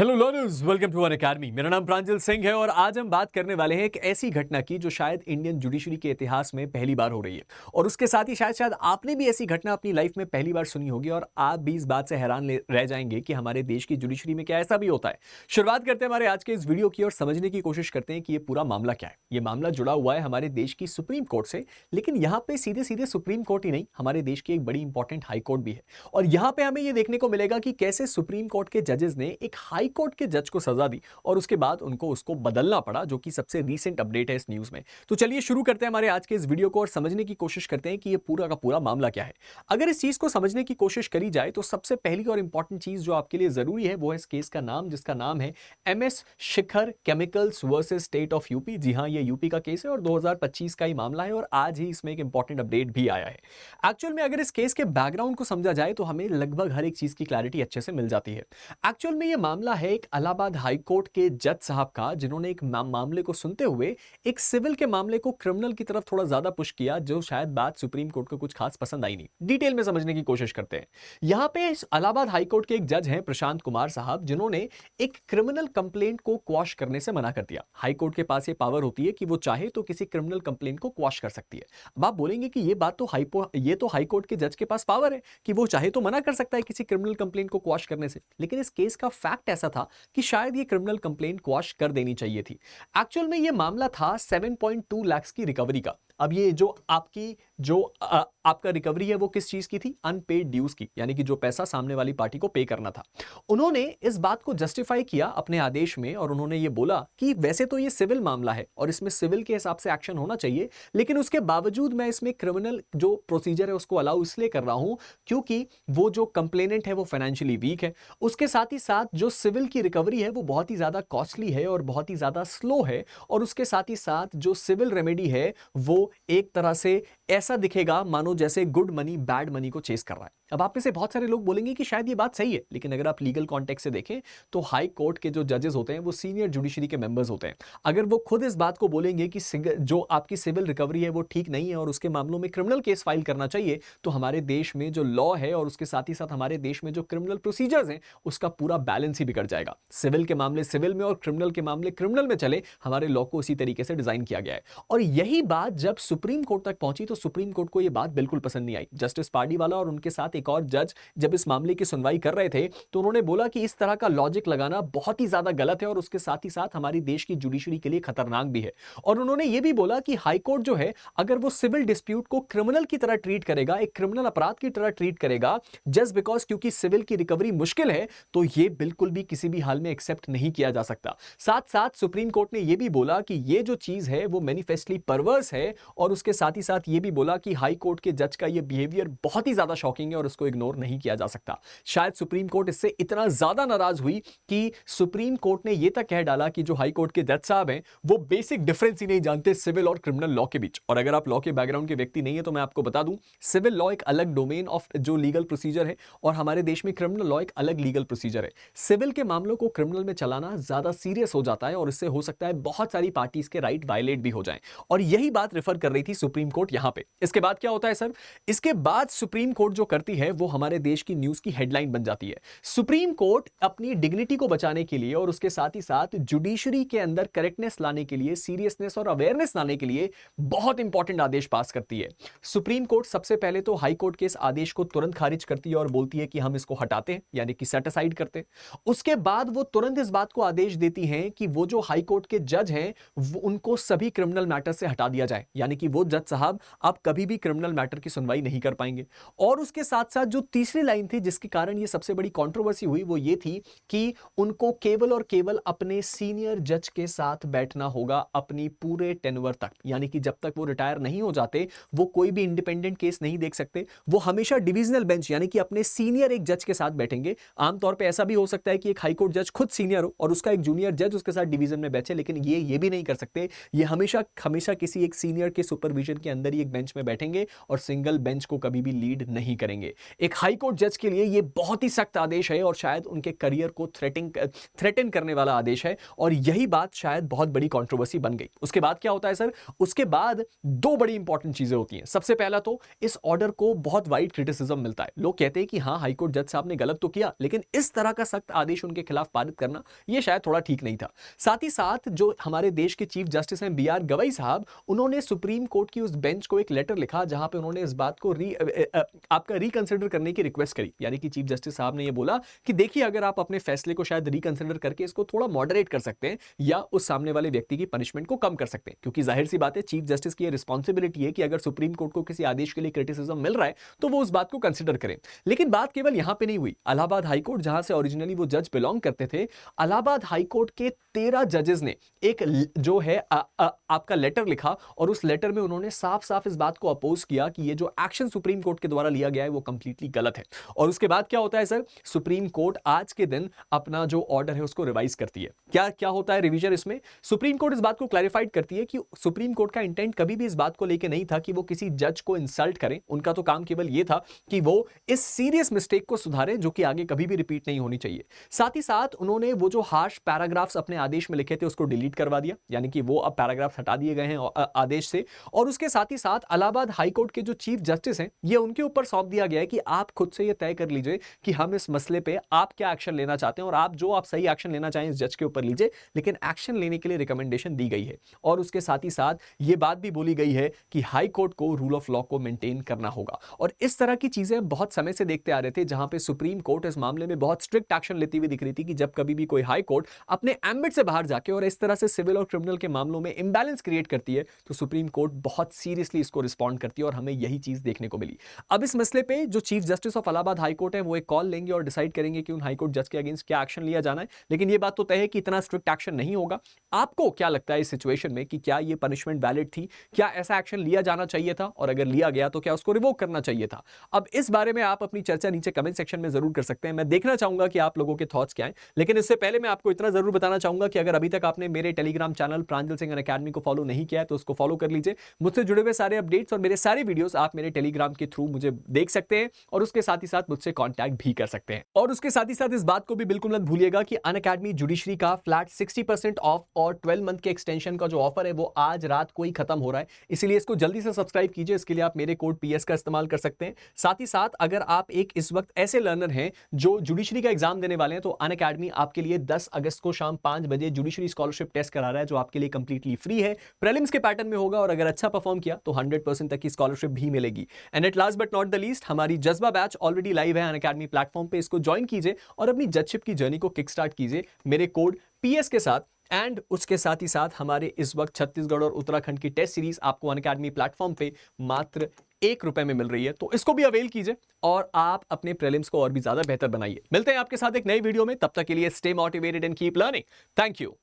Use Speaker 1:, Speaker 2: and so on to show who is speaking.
Speaker 1: Hello learners, welcome to Unacademy. मेरा नाम प्रांजल सिंह है और आज हम बात करने वाले हैं एक ऐसी घटना की जो शायद इंडियन जुडिशरी के इतिहास में पहली बार हो रही है। और उसके साथ ही शायद शायद आपने भी ऐसी घटना अपनी लाइफ में पहली बार सुनी होगी और आप भी इस बात से हैरान रह जाएंगे कि हमारे देश की जुडिशरी में क्या ऐसा भी होता है। शुरुआत करते हैं हमारे आज के इस वीडियो की और समझने की कोशिश करते हैं कि ये पूरा मामला क्या है। ये मामला जुड़ा हुआ है हमारे देश की सुप्रीम कोर्ट से, लेकिन यहाँ पे सीधे सीधे सुप्रीम कोर्ट ही नहीं, हमारे देश की एक बड़ी इंपॉर्टेंट हाई कोर्ट भी है। और यहाँ पे हमें ये देखने को मिलेगा कि कैसे सुप्रीम कोर्ट के जजेस ने एक हाई कोर्ट के जज को सजा दी और उसके बाद उनको उसको बदलना पड़ा, जो कि सबसे रीसेंट अपडेट है इस न्यूज में। तो चलिए शुरू करते हैं हमारे आज के इस वीडियो को और समझने की कोशिश करते हैं कि ये पूरा का पूरा मामला क्या है। अगर इस चीज को समझने की कोशिश करी जाए तो सबसे पहली और इंपॉर्टेंट चीज जो आपके लिए जरूरी है वो है इस केस का नाम, जिसका नाम है MS Shikhar chemicals versus state of UP. जी हां, ये यूपी का केस है और 2025 का ही मामला है और आज ही इसमें एक इंपॉर्टेंट अपडेट भी आया है। एक्चुअल में अगर इस केस के बैकग्राउंड को समझा जाए तो हमें लगभग हर एक चीज की क्लैरिटी अच्छे से मिल जाती है। एक्चुअल में ये मामला है एक इलाहाबाद हाई कोर्ट के जज साहब का, जिन्होंने एक मामले को सुनते हुए एक सिविल के मामले को क्रिमिनल की तरफ थोड़ा ज्यादा पुश किया, जो शायद बात सुप्रीम कोर्ट को कुछ खास पसंद आई नहीं। डिटेल में समझने की कोशिश करते हैं। यहां पे इलाहाबाद हाई कोर्ट के एक जज हैं प्रशांत कुमार साहब, जिन्होंने एक क्रिमिनल कंप्लेंट को क्वॉश करने से मना कर दिया। हाई कोर्ट के पास ये पावर होती है कि वो चाहे तो किसी क्रिमिनल कंप्लेंट को क्वॉश कर सकती है। अब आप बोलेंगे कि ये तो हाई कोर्ट के जज के पास पावर है कि वो चाहे तो मना कर सकता है किसी क्रिमिनल कंप्लेंट को क्वॉश करने से, लेकिन इस केस का फैक्ट ऐसा था कि शायद ये क्रिमिनल कंप्लेंट क्वॉश कर देनी चाहिए थी। एक्चुअल में ये मामला था 7.2 लाख की रिकवरी का। अब ये आपका रिकवरी है वो किस चीज की थी? अनपेड ड्यूज की, यानी कि जो पैसा सामने वाली पार्टी को पे करना था। उन्होंने इस बात को जस्टिफाई किया अपने आदेश में और उन्होंने ये बोला कि वैसे तो ये सिविल मामला है और इसमें सिविल के हिसाब से एक्शन होना चाहिए, लेकिन उसके बावजूद मैं इसमें क्रिमिनल जो प्रोसीजर है उसको अलाउ इसलिए कर रहा हूं क्योंकि वो जो कंप्लेनेंट है वो फाइनेंशियली वीक है। उसके साथ ही साथ जो सिविल की रिकवरी है वो बहुत ही ज्यादा कॉस्टली है और बहुत ही ज्यादा स्लो है। और उसके साथ ही साथ जो सिविल रेमेडी है वो एक तरह से ऐसा दिखेगा मानो जैसे गुड मनी बैड मनी को चेस कर रहा है। अब आप में से बहुत सारे लोग बोलेंगे कि शायद ये बात सही है, लेकिन अगर आप लीगल कॉन्टेक्स्ट से देखें तो हाई कोर्ट के जो जजेस होते हैं वो सीनियर जुडिशरी के मेंबर्स होते हैं। अगर वो खुद इस बात को बोलेंगे कि जो आपकी सिविल रिकवरी है वो ठीक नहीं है और उसके मामलों में क्रिमिनल केस फाइल करना चाहिए, तो हमारे देश में जो लॉ है और उसके साथ ही साथ हमारे देश में जो क्रिमिनल प्रोसीजर्स हैं उसका पूरा बैलेंस ही बिगड़ जाएगा। सिविल के मामले सिविल में और क्रिमिनल के मामले क्रिमिनल में चले, हमारे लॉ को उसी तरीके से डिजाइन किया गया है। और यही बात जब सुप्रीम कोर्ट तक पहुंची तो सुप्रीम कोर्ट को यह बात बिल्कुल पसंद नहीं आई। जस्टिस पार्डीवाला और उनके साथ एक और जज जब इस मामले की सुनवाई कर रहे थे तो उन्होंने बोला कि इस तरह का लॉजिक लगाना बहुत ही ज्यादा गलत है और उसके साथ ही साथ हमारी देश की जुडिशरी के लिए खतरनाक भी है। और उन्होंने यह भी बोला कि हाई कोर्ट जो है अगर वो सिविल डिस्प्यूट को क्रिमिनल की तरह ट्रीट करेगा, एक क्रिमिनल अपराध की तरह ट्रीट करेगा जस्ट बिकॉज क्योंकि सिविल की रिकवरी मुश्किल है, तो यह बिल्कुल भी किसी भी हाल में एक्सेप्ट नहीं किया जा सकता। साथ साथ सुप्रीम कोर्ट ने यह भी बोला कि यह जो चीज है वो मैनिफेस्टली परवर्स है और उसके साथ ही साथ यह भी बोला कि हाई कोर्ट के जज का यह बिहेवियर बहुत ही ज्यादा शॉकिंग है और उसको इग्नोर नहीं किया जा सकता। शायद सुप्रीम कोर्ट इससे इतना ज्यादा नाराज हुई कि सुप्रीम कोर्ट ने यह तक कह डाला कि जो हाई कोर्ट के जज साहब हैं वो बेसिक डिफरेंस ही नहीं जानते सिविल और क्रिमिनल लॉ के बीच। और अगर आप लॉ के बैकग्राउंड के व्यक्ति नहीं है तो मैं आपको बता दूं, सिविल लॉ एक अलग डोमेन ऑफ जो लीगल प्रोसीजर है और हमारे देश में क्रिमिनल लॉ एक अलग लीगल प्रोसीजर है। सिविल के मामलों को क्रिमिनल में चलाना ज्यादा सीरियस हो जाता है और इससे हो सकता है बहुत सारी पार्टीज के राइट वायलेट भी हो जाएं। और यही बात रेफर कर रही थी सुप्रीम कोर्ट यहां पे। इसके बाद क्या होता है सर? इसके बाद सुप्रीम कोर्ट जो करती है वो हमारे देश की न्यूज की हेडलाइन बन जाती है। सुप्रीम कोर्ट अपनी डिग्निटी को बचाने के लिए और उसके साथ ही साथ जुडिशरी के अंदर करेक्टनेस लाने के लिए, सीरियसनेस और अवेयरनेस लाने के लिए बहुत इंपॉर्टेंट आदेश पास करती है। सुप्रीम कोर्ट सबसे पहले तो हाई कोर्ट के इस आदेश को तुरंत खारिज करती है और बोलती है कि हम इसको हटाते हैं, यानी कि सेट असाइड करते हैं। उसके बाद वो तुरंत इस बात को आदेश देती हैं कि वो जो हाई कोर्ट के जज हैं उनको सभी क्रिमिनल मैटर से हटा दिया जाए, यानी कि वो जज साहब आप कभी भी क्रिमिनल मैटर की सुनवाई नहीं कर पाएंगे। और उसके साथ साथ जो तीसरी लाइन थी जिसके कारण ये सबसे बड़ी कंट्रोवर्सी हुई वो ये थी कि उनको केवल और केवल अपने सीनियर जज के साथ बैठना होगा अपनी पूरे टेन्योर तक, यानी कि जब तक वो रिटायर नहीं हो जाते वो कोई भी इंडिपेंडेंट केस नहीं देख सकते। वो हमेशा डिविजनल बेंच यानी कि अपने सीनियर एक जज के साथ बैठेंगे। आमतौर पे ऐसा भी हो सकता है कि एक हाई कोर्ट जज खुद सीनियर हो और उसका एक जूनियर जज उसके साथ डिवीजन में बैठे, लेकिन ये भी नहीं कर सकते। ये हमेशा हमेशा किसी एक सीनियर रजिस्ट्रार के सुपरविजन के अंदर ही एक बेंच में बैठेंगे और सिंगल बेंच को कभी भी लीड नहीं करेंगे। एक हाई कोर्ट जज के लिए यह बहुत ही सख्त आदेश है और शायद उनके करियर को थ्रेटन करने वाला आदेश है, और यही बात शायद बहुत बड़ी कंट्रोवर्सी बन गई। उसके बाद क्या होता है सर? उसके बाद दो बड़ी इंपॉर्टेंट चीजें होती हैं। सबसे पहला तो इस ऑर्डर को बहुत वाइड क्रिटिसिज्म मिलता है। लोग कहते हैं कि हां, हाई कोर्ट जज साहब ने गलत तो किया, लेकिन इस तरह का सख्त आदेश उनके खिलाफ पारित करना यह शायद थोड़ा ठीक नहीं था। साथ ही साथ जो हमारे देश के चीफ जस्टिस हैं BR गवई साहब, उन्होंने सुप्रीम कोर्ट की उस बेंच को एक लेटर लिखा जहां पे उन्होंने इस बात को आपका रिकंसिडर करने की रिक्वेस्ट करी। यानी कि चीफ जस्टिस साहब ने यह बोला कि देखिए, अगर आप अपने फैसले को शायद रिकंसिडर करके इसको थोड़ा मॉडरेट कर सकते हैं या उस सामने वाले व्यक्ति की पनिशमेंट को कम कर सकते हैं, क्योंकि जाहिर सी बात है चीफ जस्टिस की रिस्पॉन्सिबिलिटी है कि अगर सुप्रीम कोर्ट को किसी आदेश के लिए क्रिटिसिज्म मिल रहा है तो वो उस बात को कंसिडर करें। लेकिन बात केवल यहां पे नहीं हुई। इलाहाबाद हाई कोर्ट, जहां से ओरिजिनली वो जज बिलोंग करते थे, इलाहाबाद हाई कोर्ट के 13 जजेस ने एक जो है आपका लेटर लिखा और उस लेटर में उन्होंने साफ साफ इस बात को अपोज किया कि ये जो एक्शन सुप्रीम कोर्ट के द्वारा लिया गया है वो कंप्लीटली गलत है। और उसके बाद क्या होता है सर? सुप्रीम कोर्ट आज के दिन अपना जो ऑर्डर है उसको रिवाइज करती है। क्या क्या होता है रिवीजन इसमें? सुप्रीम कोर्ट इस बात को क्लैरिफाइड करती है कि सुप्रीम कोर्ट का इंटेंट कभी भी इस बात को लेकर नहीं था कि वो किसी जज को इंसल्ट करें। उनका तो काम केवल यह था कि वो इस सीरियस मिस्टेक को सुधारें जो कि आगे कभी भी रिपीट नहीं होनी चाहिए। साथ ही साथ उन्होंने वो जो हार्श पैराग्राफ्स अपने आदेश में लिखे थे उसको डिलीट करवा दिया, यानी कि वो अब पैराग्राफ हटा दिए गए हैं आदेश से। और उसके साथ ही साथ इलाहाबाद हाई कोर्ट के जो चीफ जस्टिस हैं, ये उनके ऊपर सौंप दिया गया है कि आप खुद से ये तय कर लीजिए कि हम इस मसले पे आप क्या एक्शन लेना चाहते हैं, और आप सही एक्शन लेना चाहें इस जज के ऊपर लीजिए, लेकिन एक्शन लेने के लिए रिकमेंडेशन दी गई है। और उसके साथ ही साथ ये बात भी बोली गई है कि हाई कोर्ट को रूल ऑफ लॉ को मेंटेन करना होगा। और इस तरह की चीजें बहुत समय से देखते आ रहे थे, जहां पे सुप्रीम कोर्ट इस मामले में बहुत स्ट्रिक्ट एक्शन लेती हुई दिख रही थी कि जब कभी भी कोई हाई कोर्ट अपने एम्बिट से बाहर जाके और इस तरह से सिविल और क्रिमिनल के मामलों में इंबैलेंस क्रिएट करती है तो सुप्रीम कोर्ट बहुत सीरियसली इसको रिस्पॉन्ड करती है, और हमें यही चीज देखने को मिली। अब इस मसले पे जो chief justice of Allahabad high court है वो एक कॉल लेंगे और डिसाइड करेंगे कि उन हाई कोर्ट जज के अगेंस्ट क्या एक्शन लिया जाना है। लेकिन ये बात तो तय है कि इतना स्ट्रिक्ट एक्शन नहीं होगा। आपको क्या लगता है इस सिचुएशन में कि क्या ये पनिशमेंट वैलिड थी? क्या ऐसा एक्शन लिया जाना चाहिए था? और अगर लिया गया तो क्या उसको रिवोक करना चाहिए था? अब इस बारे में आप अपनी चर्चा नीचे कमेंट सेक्शन में जरूर कर सकते हैं। मैं देखना चाहूंगा कि आप लोगों के थॉट्स क्या हैं। लेकिन इससे पहले मैं आपको इतना जरूर बताना चाहूंगा कि अगर अभी तक आपने मेरे टेलीग्राम चैनल प्रांजल सिंह अकेडमी को फॉलो नहीं किया है तो उसको फॉलो कर लीजिए। मुझसे जुड़े हुए सारे अपडेट्स और मेरे सारे वीडियोस आप मेरे टेलीग्राम के थ्रू मुझे देख सकते हैं, और उसके साथ ही साथ मुझसे कांटेक्ट भी कर सकते हैं। और उसके साथ ही साथ इस बात को भी बिल्कुल मत भूलिएगा कि अनअकैडमी जुडिशरी का फ्लैट 60% ऑफ और 12 मंथ के एक्सटेंशन का जो ऑफर है वो आज रात को ही खत्म हो रहा है, इसलिए इसको जल्दी से सब्सक्राइब कीजिए। इसके लिए आप मेरे कोड PS का इस्तेमाल कर सकते हैं। साथ ही साथ अगर आप एक इस वक्त ऐसे लर्नर हैं जो जुडिशरी का एग्जाम देने वाले हैं तो अनअकैडमी आपके लिए 10 अगस्त को शाम 5 बजे जुडिशरी स्कॉलरशिप टेस्ट करा रहा है, जो आपके लिए कंप्लीटली फ्री है, प्रीलिम्स के पैटर्न में होगा, और अगर अच्छा परफॉर्म किया तो 100% तक की स्कॉलरशिप भी मिलेगी। And at last but not the least, हमारी जज्बा बैच ऑलरेडी लाइव है अनअकैडमी प्लेटफॉर्म पे, इसको ज्वाइन कीजिए और अपनी जजशिप की जर्नी को किक स्टार्ट कीजिए मेरे कोड PS के साथ। एंड उसके साथ ही साथ हमारे इस वक्त छत्तीसगढ़ और उत्तराखंड की टेस्ट सीरीज आपको अनअकैडमी प्लेटफॉर्म पे मात्र ₹1 में मिल रही है, तो इसको भी अवेल कीजिए और आप अपने प्रीलिम्स को और भी ज्यादा बेहतर बनाइए। मिलते हैं आपके साथ एक नई वीडियो में, तब तक के लिए stay motivated and keep learning. Thank you.